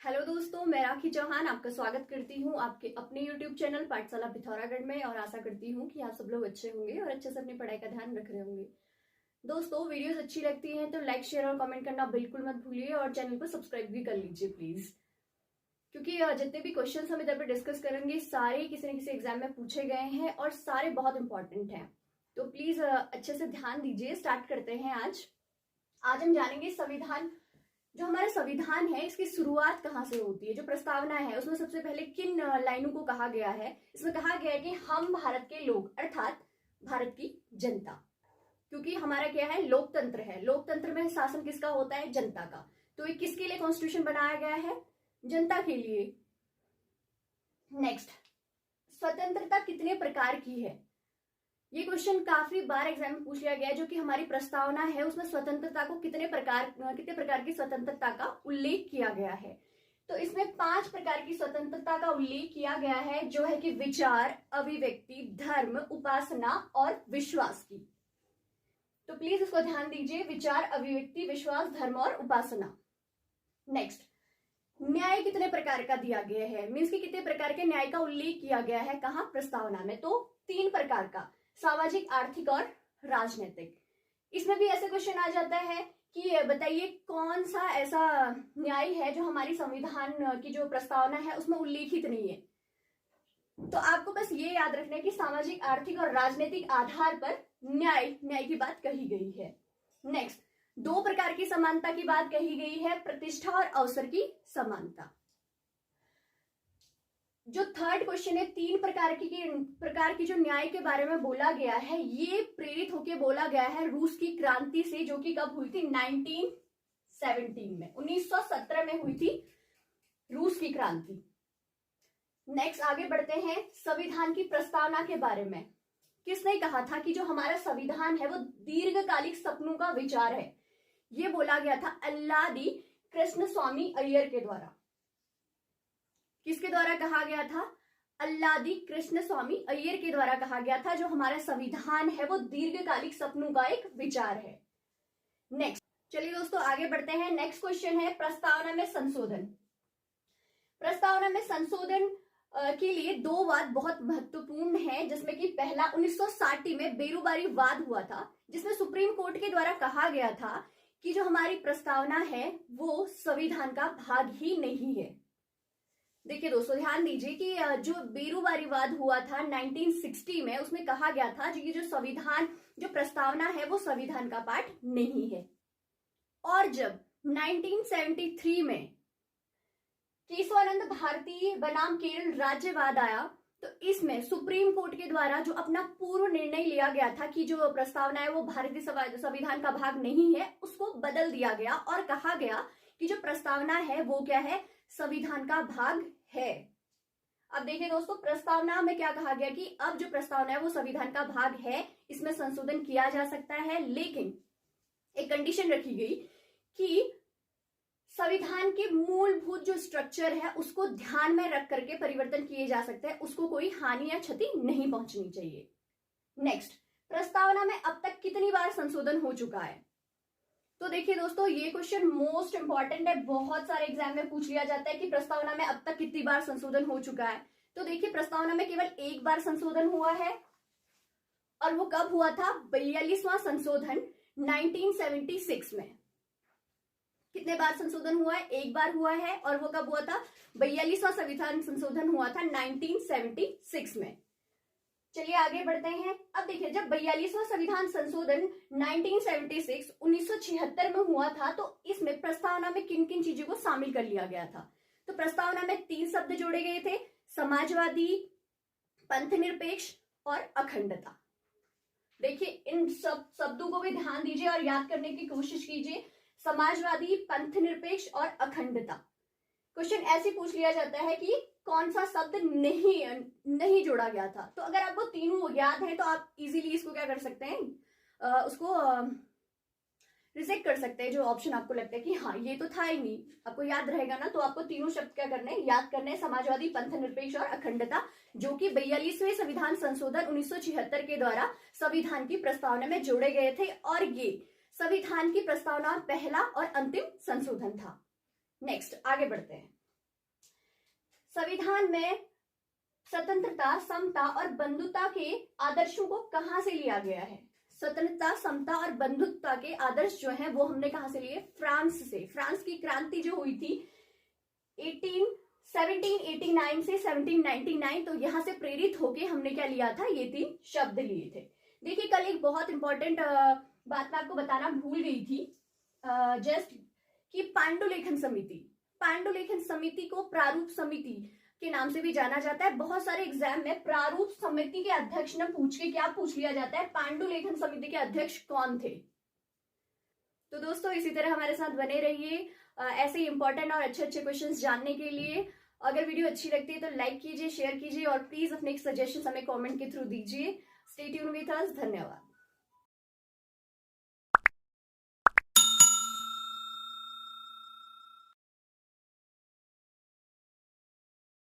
Hello दोस्तों, मैं राखी चौहान आपका स्वागत करती हूँ आपके अपने YouTube चैनल पाठशाला पिथौरागढ़ में। और आशा करती हूँ कि आप सब लोग अच्छे होंगे और अच्छे से अपनी पढ़ाई का ध्यान रख रहे होंगे। दोस्तों, वीडियोस अच्छी लगती हैं तो लाइक, शेयर और कमेंट करना बिल्कुल मत भूलिए और चैनल को सब्सक्राइब भी कर लीजिए प्लीज, क्योंकि जितने भी क्वेश्चन हम इधर पे डिस्कस करेंगे सारे किसी न किसी एग्जाम में पूछे गए हैं और सारे बहुत इंपॉर्टेंट हैं। तो प्लीज अच्छे से ध्यान दीजिए। स्टार्ट करते हैं। आज हम जानेंगे संविधान। जो हमारा संविधान है इसकी शुरुआत कहाँ से होती है, जो प्रस्तावना है उसमें सबसे पहले किन लाइनों को कहा गया है। इसमें कहा गया है कि हम भारत के लोग अर्थात भारत की जनता, क्योंकि हमारा क्या है, लोकतंत्र है। लोकतंत्र में शासन किसका होता है, जनता का। तो ये किसके लिए कॉन्स्टिट्यूशन बनाया गया है, जनता के लिए। नेक्स्ट, स्वतंत्रता कितने प्रकार की है। ये क्वेश्चन काफी बार एग्जाम में पूछ लिया गया है। जो कि हमारी प्रस्तावना है उसमें स्वतंत्रता को कितने प्रकार की स्वतंत्रता का उल्लेख किया गया है। तो इसमें 5 प्रकार की स्वतंत्रता का उल्लेख किया गया है, जो है कि विचार, अभिव्यक्ति, धर्म, उपासना और विश्वास की। तो प्लीज इसको ध्यान दीजिए, विचार, अभिव्यक्ति, विश्वास, धर्म और उपासना। नेक्स्ट, न्याय कितने प्रकार का दिया गया है, मीन्स कि कितने प्रकार के न्याय का उल्लेख किया गया है कहाँ, प्रस्तावना में। तो 3 प्रकार का, सामाजिक, आर्थिक और राजनीतिक। इसमें भी ऐसे क्वेश्चन आ जाता है कि बताइए कौन सा ऐसा न्याय है जो हमारी संविधान की जो प्रस्तावना है उसमें उल्लेखित नहीं है। तो आपको बस ये याद रखना है कि सामाजिक, आर्थिक और राजनीतिक आधार पर न्याय की बात कही गई है। नेक्स्ट, 2 प्रकार की समानता की बात कही गई है, प्रतिष्ठा और अवसर की समानता। जो थर्ड क्वेश्चन है, 3 प्रकार की जो न्याय के बारे में बोला गया है, ये प्रेरित होकर बोला गया है रूस की क्रांति से, जो कि कब हुई थी, 1917 में, 1917 में हुई थी रूस की क्रांति। नेक्स्ट, आगे बढ़ते हैं संविधान की प्रस्तावना के बारे में। किसने कहा था कि जो हमारा संविधान है वो दीर्घकालिक सपनों का विचार है। ये बोला गया था अल्लादी कृष्णस्वामी अय्यर के द्वारा। किसके द्वारा कहा गया था, अल्लादी कृष्णस्वामी अय्यर के द्वारा कहा गया था। जो हमारा संविधान है वो दीर्घकालिक सपनों का एक विचार है। नेक्स्ट, चलिए दोस्तों आगे बढ़ते हैं। नेक्स्ट क्वेश्चन है प्रस्तावना में संशोधन। प्रस्तावना में संशोधन के लिए 2 वाद बहुत महत्वपूर्ण है, जिसमें कि पहला 1960 में बेरुबारी वाद हुआ था, जिसमें सुप्रीम कोर्ट के द्वारा कहा गया था कि जो हमारी प्रस्तावना है वो संविधान का भाग ही नहीं है। देखिए दोस्तों, ध्यान दीजिए कि जो बेरुबारी वाद हुआ था 1960 में, उसमें कहा गया था कि जो संविधान, जो प्रस्तावना है वो संविधान का पार्ट नहीं है। और जब 1973 में केशवानंद भारती बनाम केरल राज्यवाद आया, तो इसमें सुप्रीम कोर्ट के द्वारा जो अपना पूर्व निर्णय लिया गया था कि जो प्रस्तावना है वो भारतीय संविधान का भाग नहीं है, उसको बदल दिया गया और कहा गया कि जो प्रस्तावना है वो क्या है, संविधान का भाग है। अब देखिए दोस्तों, प्रस्तावना में क्या कहा गया कि अब जो प्रस्तावना है वो संविधान का भाग है, इसमें संशोधन किया जा सकता है, लेकिन एक कंडीशन रखी गई कि संविधान के मूलभूत जो स्ट्रक्चर है उसको ध्यान में रख करके परिवर्तन किए जा सकते हैं, उसको कोई हानि या क्षति नहीं पहुंचनी चाहिए। नेक्स्ट, प्रस्तावना में अब तक कितनी बार संशोधन हो चुका है। तो देखिए दोस्तों, ये क्वेश्चन मोस्ट इंपॉर्टेंट है, बहुत सारे एग्जाम में पूछ लिया जाता है कि प्रस्तावना में अब तक कितनी बार संशोधन हो चुका है। तो देखिए, प्रस्तावना में केवल 1 बार संशोधन हुआ है, और वो कब हुआ था, 42वां संशोधन 1976 में। कितने बार संशोधन हुआ है, 1 बार हुआ है, और वो कब हुआ था, 42वां संविधान संशोधन हुआ था 1976 में। चलिए आगे बढ़ते हैं। अब देखिए, जब 42वां संविधान संशोधन 1976 में हुआ था, तो इसमें प्रस्तावना में किन किन चीजों को शामिल कर लिया गया था। तो प्रस्तावना में 3 शब्द जोड़े गए थे, समाजवादी, पंथनिरपेक्ष और अखंडता। देखिए, इन सब शब्दों को भी ध्यान दीजिए और याद करने की कोशिश कीजिए। समाजवादी, पंथनिरपेक्ष और अखंडता। क्वेश्चन ऐसे पूछ लिया जाता है कि कौन सा शब्द नहीं जोड़ा गया था। तो अगर आपको तीनों याद है तो आप इजीली इसको क्या कर सकते हैं, उसको रिजेक्ट कर सकते हैं। जो ऑप्शन आपको लगता है कि हाँ ये तो था ही नहीं, आपको याद रहेगा ना, तो आपको तीनों शब्द क्या करने हैं, याद करने हैं, समाजवादी, पंथनिरपेक्ष और अखंडता, जो कि 42वें संविधान संशोधन 1976 के द्वारा संविधान की प्रस्तावना में जोड़े गए थे, और ये संविधान की प्रस्तावना पहला और अंतिम संशोधन था। नेक्स्ट आगे बढ़ते हैं। संविधान में स्वतंत्रता, समता और बंधुता के आदर्शों को कहां से लिया गया है? स्वतंत्रता, समता और बंधुत्व के आदर्श जो हैं वो हमने कहां से लिए? फ्रांस से। फ्रांस की क्रांति जो हुई थी 1789 से 1799, तो यहां से प्रेरित होके हमने क्या लिया था? ये 3 शब्द लिए थे। देखिए कल एक बहुत इंपॉर्टेंट बात मैं आपको बताना भूल गई थी, जस्ट कि पांडुलेखन समिति को प्रारूप समिति के नाम से भी जाना जाता है। बहुत सारे एग्जाम में प्रारूप समिति के अध्यक्ष ने पूछ के क्या पूछ लिया जाता है? पांडुलेखन समिति के अध्यक्ष कौन थे? तो दोस्तों इसी तरह हमारे साथ बने रहिए ऐसे ही इंपॉर्टेंट और अच्छे अच्छे क्वेश्चंस जानने के लिए। अगर वीडियो अच्छी लगती है तो लाइक कीजिए, शेयर कीजिए और प्लीज अपने सजेशन हमें कमेंट के थ्रू दीजिए। Stay tune with us. धन्यवाद।